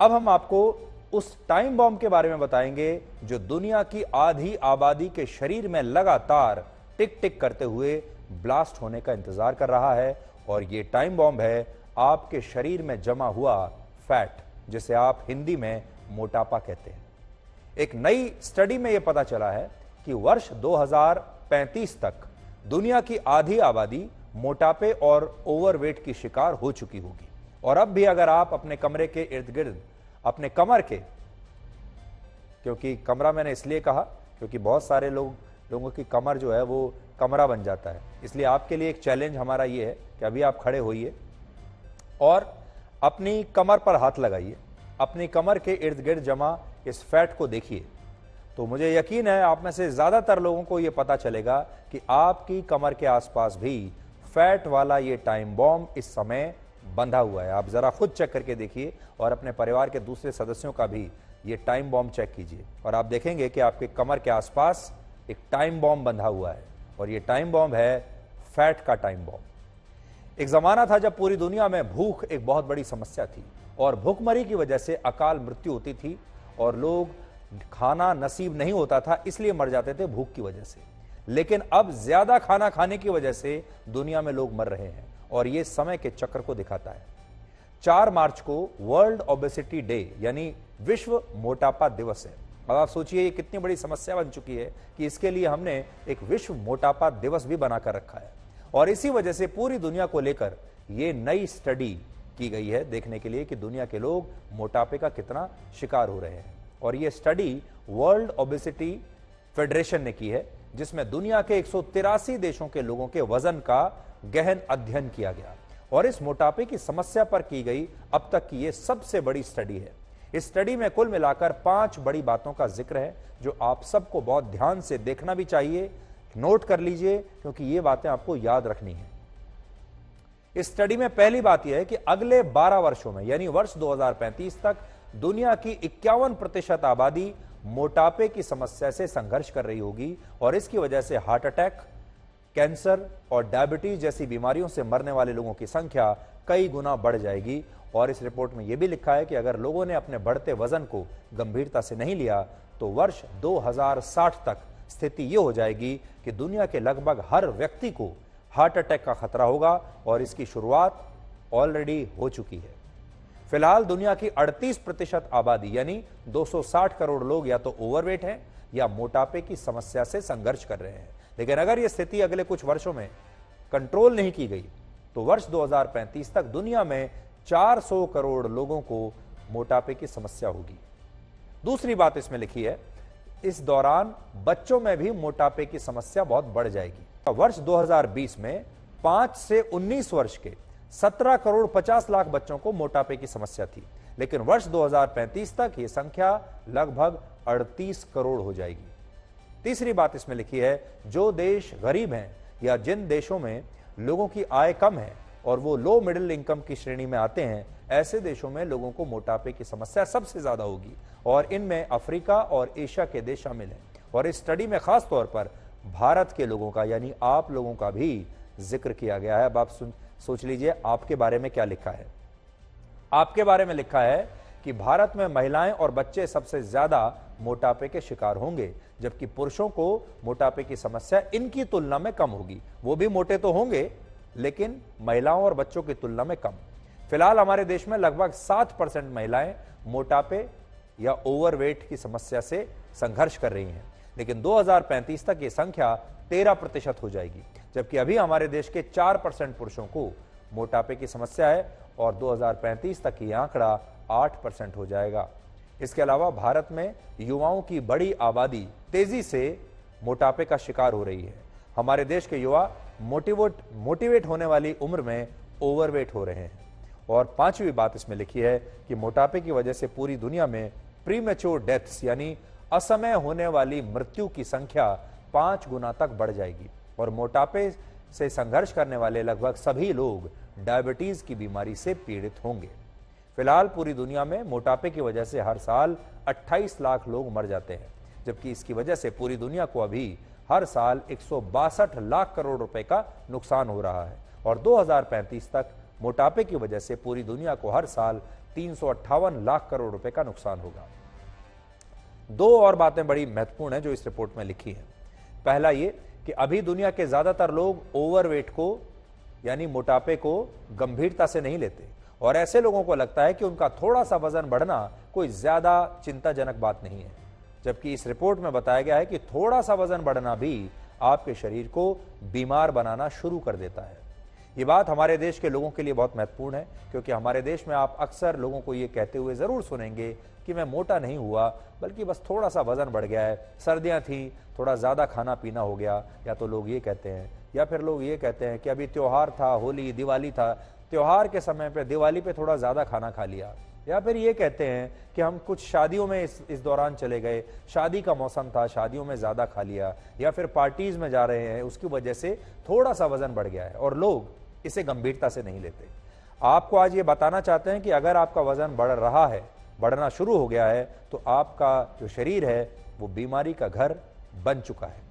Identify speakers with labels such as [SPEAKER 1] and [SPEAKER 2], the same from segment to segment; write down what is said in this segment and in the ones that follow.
[SPEAKER 1] अब हम आपको उस टाइम बॉम्ब के बारे में बताएंगे जो दुनिया की आधी आबादी के शरीर में लगातार टिक टिक करते हुए ब्लास्ट होने का इंतजार कर रहा है। और यह टाइम बॉम्ब है आपके शरीर में जमा हुआ फैट, जिसे आप हिंदी में मोटापा कहते हैं। एक नई स्टडी में यह पता चला है कि वर्ष 2035 तक दुनिया की आधी आबादी मोटापे और ओवरवेट की शिकार हो चुकी होगी। और अब भी अगर आप अपने कमरे के इर्द गिर्द अपने कमर के, क्योंकि कमरा मैंने इसलिए कहा क्योंकि बहुत सारे लोगों की कमर जो है वो कमरा बन जाता है, इसलिए आपके लिए एक चैलेंज हमारा ये है कि अभी आप खड़े होइए और अपनी कमर पर हाथ लगाइए, अपनी कमर के इर्द गिर्द जमा इस फैट को देखिए। तो मुझे यकीन है आप में से ज्यादातर लोगों को यह पता चलेगा कि आपकी कमर के आसपास भी फैट वाला ये टाइम बॉम्ब इस समय बंधा हुआ है। आप जरा खुद चेक करके देखिए और अपने परिवार के दूसरे सदस्यों का भी ये टाइम बॉम्ब चेक कीजिए और आप देखेंगे कि आपके कमर के आसपास एक टाइम बॉम्ब बंधा हुआ है और ये टाइम बॉम्ब है फैट का टाइम बॉम्ब। एक जमाना था जब पूरी दुनिया में भूख एक बहुत बड़ी समस्या थी और भूखमरी की वजह से अकाल मृत्यु होती थी और लोग खाना नसीब नहीं होता था इसलिए मर जाते थे भूख की वजह से। लेकिन अब ज्यादा खाना खाने की वजह से दुनिया में लोग मर रहे हैं और यह समय के चक्र को दिखाता है। 4 मार्च को वर्ल्ड ओबेसिटी डे यानी विश्व मोटापा दिवस है। अब आप सोचिए ये कितनी बड़ी समस्या बन चुकी है कि इसके लिए हमने एक विश्व मोटापा दिवस भी बनाकर रखा है और इसी वजह से पूरी दुनिया को लेकर यह नई स्टडी की गई है देखने के लिए कि दुनिया के लोग मोटापे का कितना शिकार हो रहे हैं। और यह स्टडी वर्ल्ड ओबेसिटी फेडरेशन ने की है जिसमें दुनिया के 183 देशों के लोगों के वजन का गहन अध्ययन किया गया और इस मोटापे की समस्या पर की गई अब तक की यह सबसे बड़ी स्टडी है। इस स्टडी में कुल मिलाकर 5 बड़ी बातों का जिक्र है जो आप सबको बहुत ध्यान से देखना भी चाहिए, नोट कर लीजिए क्योंकि ये बातें आपको याद रखनी है। इस स्टडी में पहली बात यह है कि अगले 12 वर्षों में यानी वर्ष 2035 तक दुनिया की 51% आबादी मोटापे की समस्या से संघर्ष कर रही होगी और इसकी वजह से हार्ट अटैक, कैंसर और डायबिटीज जैसी बीमारियों से मरने वाले लोगों की संख्या कई गुना बढ़ जाएगी। और इस रिपोर्ट में यह भी लिखा है कि अगर लोगों ने अपने बढ़ते वजन को गंभीरता से नहीं लिया तो वर्ष 2060 तक स्थिति यह हो जाएगी कि दुनिया के लगभग हर व्यक्ति को हार्ट अटैक का खतरा होगा और इसकी शुरुआत ऑलरेडी हो चुकी है। फिलहाल दुनिया की 38% आबादी यानी 260 करोड़ लोग या तो ओवरवेट हैं या मोटापे की समस्या से संघर्ष कर रहे हैं। लेकिन अगर यह स्थिति अगले कुछ वर्षों में कंट्रोल नहीं की गई तो वर्ष 2035 तक दुनिया में 400 करोड़ लोगों को मोटापे की समस्या होगी। दूसरी बात इसमें लिखी है, इस दौरान बच्चों में भी मोटापे की समस्या बहुत बढ़ जाएगी। वर्ष 2020 में 5 से 19 वर्ष के 17 करोड़ 50 लाख बच्चों को मोटापे की समस्या थी, लेकिन वर्ष 2035 तक यह संख्या लगभग 38 करोड़ हो जाएगी। तीसरी बात इसमें लिखी है, जो देश गरीब हैं या जिन देशों में लोगों की आय कम है और वो लो मिडिल इनकम की श्रेणी में आते हैं, ऐसे देशों में लोगों को मोटापे की समस्या सबसे ज्यादा होगी और इनमें अफ्रीका और एशिया के देश शामिल हैं। और इस स्टडी में खास तौर पर भारत के लोगों का यानी आप लोगों का भी जिक्र किया गया है। अब आप सोच लीजिए आपके बारे में क्या लिखा है। आपके बारे में लिखा है कि भारत में महिलाएं और बच्चे सबसे ज्यादा मोटापे के शिकार होंगे, जबकि पुरुषों को मोटापे की समस्या इनकी तुलना में कम होगी। वो भी मोटे तो होंगे लेकिन महिलाओं और बच्चों की तुलना में कम। फिलहाल हमारे देश में लगभग 7% महिलाएं मोटापे या ओवरवेट की समस्या से संघर्ष कर रही हैं, लेकिन 2035 तक ये संख्या 13% हो जाएगी, जबकि अभी हमारे देश के 4% पुरुषों को मोटापे की समस्या है और 2035 तक ये आंकड़ा 8% हो जाएगा। इसके अलावा भारत में युवाओं की बड़ी आबादी तेजी से मोटापे का शिकार हो रही है। हमारे देश के युवा मोटिवेट होने वाली उम्र में ओवरवेट हो रहे हैं। और 5वीं बात इसमें लिखी है कि मोटापे की वजह से पूरी दुनिया में प्रीमेच्योर डेथ्स यानी असमय होने वाली मृत्यु की संख्या 5 गुना तक बढ़ जाएगी और मोटापे से संघर्ष करने वाले लगभग सभी लोग डायबिटीज की बीमारी से पीड़ित होंगे। फिलहाल पूरी दुनिया में मोटापे की वजह से हर साल 28 लाख लोग मर जाते हैं, जबकि इसकी वजह से पूरी दुनिया को अभी हर साल 162 लाख करोड़ रुपए का नुकसान हो रहा है और 2035 तक मोटापे की वजह से पूरी दुनिया को हर साल 358 लाख करोड़ रुपए का नुकसान होगा। दो और बातें बड़ी महत्वपूर्ण हैं जो इस रिपोर्ट में लिखी हैं। पहला ये कि अभी दुनिया के ज्यादातर लोग ओवरवेट को यानी मोटापे को गंभीरता से नहीं लेते और ऐसे लोगों को लगता है कि उनका थोड़ा सा वजन बढ़ना कोई ज्यादा चिंताजनक बात नहीं है, जबकि इस रिपोर्ट में बताया गया है कि थोड़ा सा वजन बढ़ना भी आपके शरीर को बीमार बनाना शुरू कर देता है। ये बात हमारे देश के लोगों के लिए बहुत महत्वपूर्ण है, क्योंकि हमारे देश में आप अक्सर लोगों को ये कहते हुए जरूर सुनेंगे कि मैं मोटा नहीं हुआ, बल्कि बस थोड़ा सा वजन बढ़ गया है, सर्दियां थी, थोड़ा ज्यादा खाना पीना हो गया, या तो लोग ये कहते हैं, या फिर लोग ये कहते हैं कि अभी त्योहार था, होली दिवाली था, त्योहार के समय पे दिवाली पे थोड़ा ज्यादा खाना खा लिया, या फिर ये कहते हैं कि हम कुछ शादियों में इस दौरान चले गए, शादी का मौसम था, शादियों में ज्यादा खा लिया, या फिर पार्टीज में जा रहे हैं, उसकी वजह से थोड़ा सा वजन बढ़ गया है, और लोग इसे गंभीरता से नहीं लेते। आपको आज ये बताना चाहते हैं कि अगर आपका वजन बढ़ रहा है, बढ़ना शुरू हो गया है, तो आपका जो शरीर है वो बीमारी का घर बन चुका है।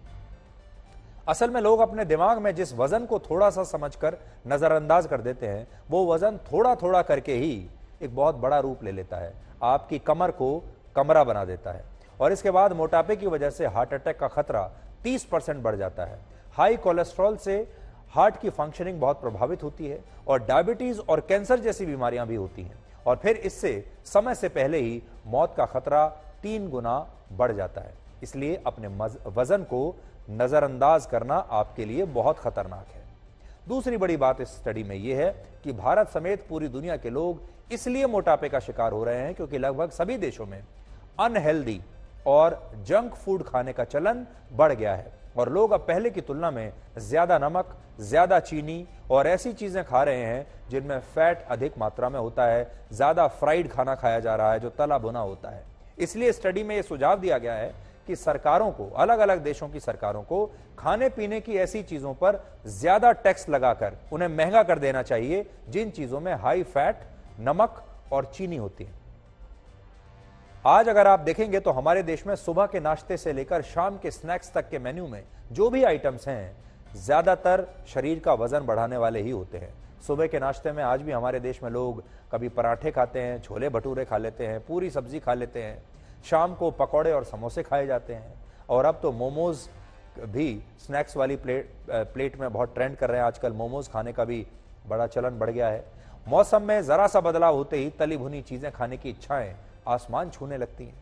[SPEAKER 1] असल में लोग अपने दिमाग में जिस वजन को थोड़ा सा समझकर नजरअंदाज कर देते हैं, वो वजन थोड़ा थोड़ा करके ही एक बहुत बड़ा रूप ले लेता है, आपकी कमर को कमरा बना देता है, और इसके बाद मोटापे की वजह से हार्ट अटैक का खतरा 30% बढ़ जाता है। हाई कोलेस्ट्रॉल से हार्ट की फंक्शनिंग बहुत प्रभावित होती है, और डायबिटीज और कैंसर जैसी बीमारियां भी होती हैं, और फिर इससे समय से पहले ही मौत का खतरा 3 गुना बढ़ जाता है। इसलिए अपने वजन को नजरअंदाज करना आपके लिए बहुत खतरनाक है। दूसरी बड़ी बात इस स्टडी में यह है कि भारत समेत पूरी दुनिया के लोग इसलिए मोटापे का शिकार हो रहे हैं क्योंकि लगभग सभी देशों में अनहेल्दी और जंक फूड खाने का चलन बढ़ गया है, और लोग अब पहले की तुलना में ज्यादा नमक, ज्यादा चीनी और ऐसी चीजें खा रहे हैं जिनमें फैट अधिक मात्रा में होता है, ज्यादा फ्राइड खाना खाया जा रहा है जो तला भुना होता है। इसलिए स्टडी में यह सुझाव दिया गया है कि सरकारों को, अलग अलग देशों की सरकारों को खाने पीने की ऐसी चीजों पर ज्यादा टैक्स लगाकर उन्हें महंगा कर देना चाहिए जिन चीजों में हाई फैट, नमक और चीनी होती है। आज अगर आप देखेंगे तो हमारे देश में सुबह के नाश्ते से लेकर शाम के स्नैक्स तक के मेन्यू में जो भी आइटम्स हैं, ज्यादातर शरीर का वजन बढ़ाने वाले ही होते हैं। सुबह के नाश्ते में आज भी हमारे देश में लोग कभी पराठे खाते हैं, छोले भटूरे खा लेते हैं, पूरी सब्जी खा लेते हैं, शाम को पकौड़े और समोसे खाए जाते हैं, और अब तो मोमोज भी स्नैक्स वाली प्लेट में बहुत ट्रेंड कर रहे हैं। आजकल मोमोज खाने का भी बड़ा चलन बढ़ गया है। मौसम में जरा सा बदलाव होते ही तली भुनी चीजें खाने की इच्छाएं आसमान छूने लगती हैं।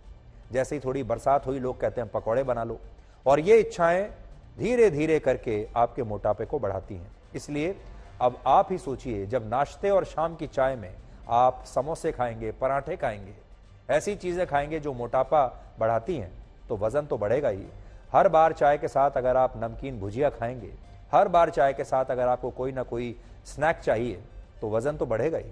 [SPEAKER 1] जैसे ही थोड़ी बरसात हुई लोग कहते हैं पकौड़े बना लो, और ये इच्छाएं धीरे धीरे करके आपके मोटापे को बढ़ाती हैं। इसलिए अब आप ही सोचिए, जब नाश्ते और शाम की चाय में आप समोसे खाएंगे, पराठे खाएंगे, ऐसी चीजें खाएंगे जो मोटापा बढ़ाती हैं, तो वजन तो बढ़ेगा ही। हर बार चाय के साथ अगर आप नमकीन भुजिया खाएंगे, हर बार चाय के साथ अगर आपको कोई ना कोई स्नैक चाहिए, तो वजन तो बढ़ेगा ही।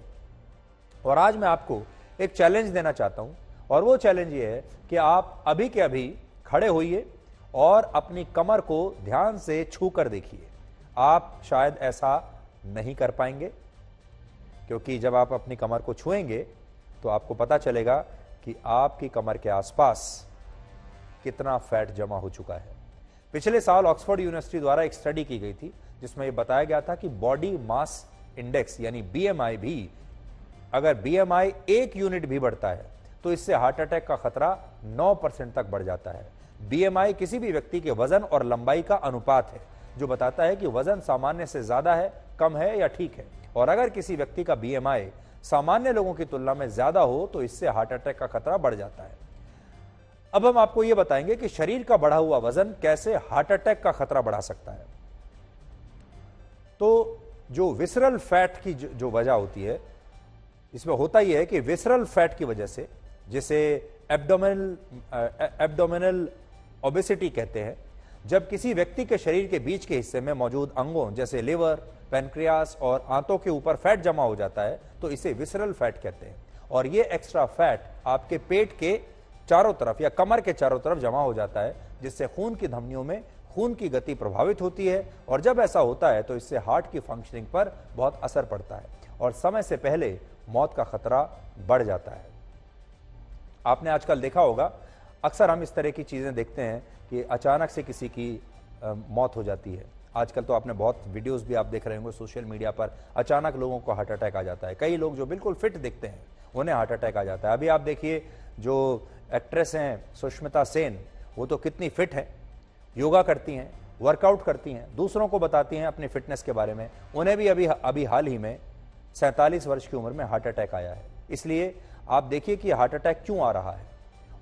[SPEAKER 1] और आज मैं आपको एक चैलेंज देना चाहता हूं, और वो चैलेंज ये है कि आप अभी के अभी खड़े होइए और अपनी कमर को ध्यान से छू कर देखिए। आप शायद ऐसा नहीं कर पाएंगे, क्योंकि जब आप अपनी कमर को छुएंगे तो आपको पता चलेगा कि आपकी कमर के आसपास कितना फैट जमा हो चुका है। पिछले साल ऑक्सफोर्ड यूनिवर्सिटी द्वारा एक स्टडी की गई थी जिसमें यह बताया गया था कि बॉडी मास इंडेक्स यानी बीएमआई भी, अगर बीएमआई 1 यूनिट भी बढ़ता है तो इससे हार्ट अटैक का खतरा 9% तक बढ़ जाता है। बीएमआई किसी भी व्यक्ति के वजन और लंबाई का अनुपात है जो बताता है कि वजन सामान्य से ज्यादा है, कम है या ठीक है, और अगर किसी व्यक्ति का बीएमआई सामान्य लोगों की तुलना में ज्यादा हो तो इससे हार्ट अटैक का खतरा बढ़ जाता है। अब हम आपको यह बताएंगे कि शरीर का बढ़ा हुआ वजन कैसे हार्ट अटैक का खतरा बढ़ा सकता है। तो जो विसरल फैट की जो वजह होती है, इसमें होता यह है कि विसरल फैट की वजह से, जिसे एब्डोमिनल ओबेसिटी कहते हैं, जब किसी व्यक्ति के शरीर के बीच के हिस्से में मौजूद अंगों जैसे लिवर, पैनक्रियास और आंतों के ऊपर फैट जमा हो जाता है तो इसे विसरल फैट कहते हैं। और ये एक्स्ट्रा फैट आपके पेट के चारों तरफ या कमर के चारों तरफ जमा हो जाता है, जिससे खून की धमनियों में खून की गति प्रभावित होती है, और जब ऐसा होता है तो इससे हार्ट की फंक्शनिंग पर बहुत असर पड़ता है और समय से पहले मौत का खतरा बढ़ जाता है। आपने आजकल देखा होगा, अक्सर हम इस तरह की चीजें देखते हैं कि अचानक से किसी की मौत हो जाती है। आजकल तो आपने बहुत वीडियोस भी आप देख रहे होंगे सोशल मीडिया पर, अचानक लोगों को हार्ट अटैक आ जाता है। कई लोग जो बिल्कुल फिट दिखते हैं उन्हें हार्ट अटैक आ जाता है। अभी आप देखिए जो एक्ट्रेस हैं सुष्मिता सेन, वो तो कितनी फिट है, योगा करती हैं, वर्कआउट करती हैं, दूसरों को बताती हैं अपनी फिटनेस के बारे में। उन्हें भी अभी हाल ही में 47 वर्ष की उम्र में हार्ट अटैक आया है। इसलिए आप देखिए कि हार्ट अटैक क्यों आ रहा है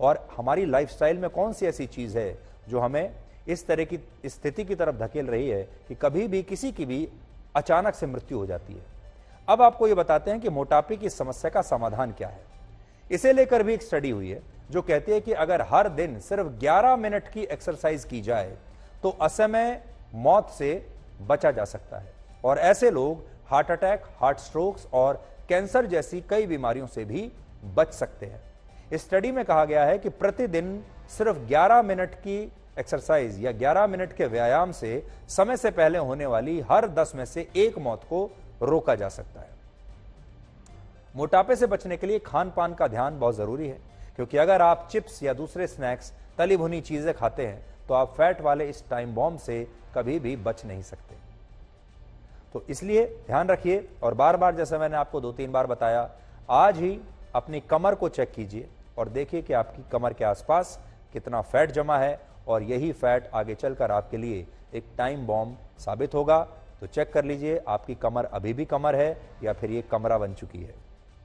[SPEAKER 1] और हमारी लाइफस्टाइल में कौन सी ऐसी चीज है जो हमें इस तरह की स्थिति की तरफ धकेल रही है कि कभी भी किसी की भी अचानक से मृत्यु हो जाती है। अब आपको यह बताते हैं कि मोटापे की समस्या का समाधान क्या है। इसे लेकर भी एक स्टडी हुई है जो कहती है कि अगर हर दिन सिर्फ 11 मिनट की एक्सरसाइज की जाए तो असमय मौत से बचा जा सकता है और ऐसे लोग हार्ट अटैक, हार्ट स्ट्रोक्स और कैंसर जैसी कई बीमारियों से भी बच सकते हैं। इस स्टडी में कहा गया है कि प्रतिदिन सिर्फ 11 मिनट की एक्सरसाइज या 11 मिनट के व्यायाम से समय से पहले होने वाली हर 10 में से 1 मौत को रोका जा सकता है। मोटापे से बचने के लिए खान पान का ध्यान बहुत जरूरी है, क्योंकि अगर आप चिप्स या दूसरे स्नैक्स, तली भुनी चीजें खाते हैं तो आप फैट वाले इस टाइम बॉम्ब से कभी भी बच नहीं सकते। तो इसलिए ध्यान रखिए और बार बार, जैसे मैंने आपको 2-3 बार बताया, आज ही अपनी कमर को चेक कीजिए और देखिए कि आपकी कमर के आसपास कितना फैट जमा है और यही फैट आगे चलकर आपके लिए एक टाइम बॉम्ब साबित होगा। तो चेक कर लीजिए आपकी कमर अभी भी कमर है या फिर ये कमरा बन चुकी है।